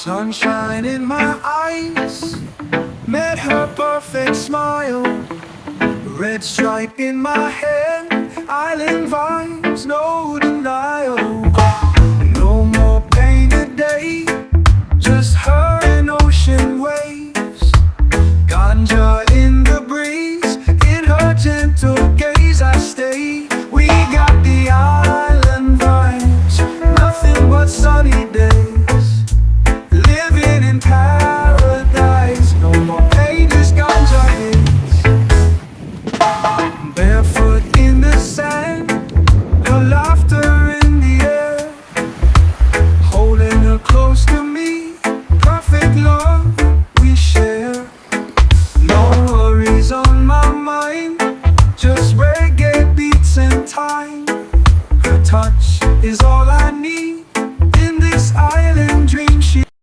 Sunshine in my eyes, met her perfect smile. Red stripe in my hair, island vibes, no denial. No more pain today, just her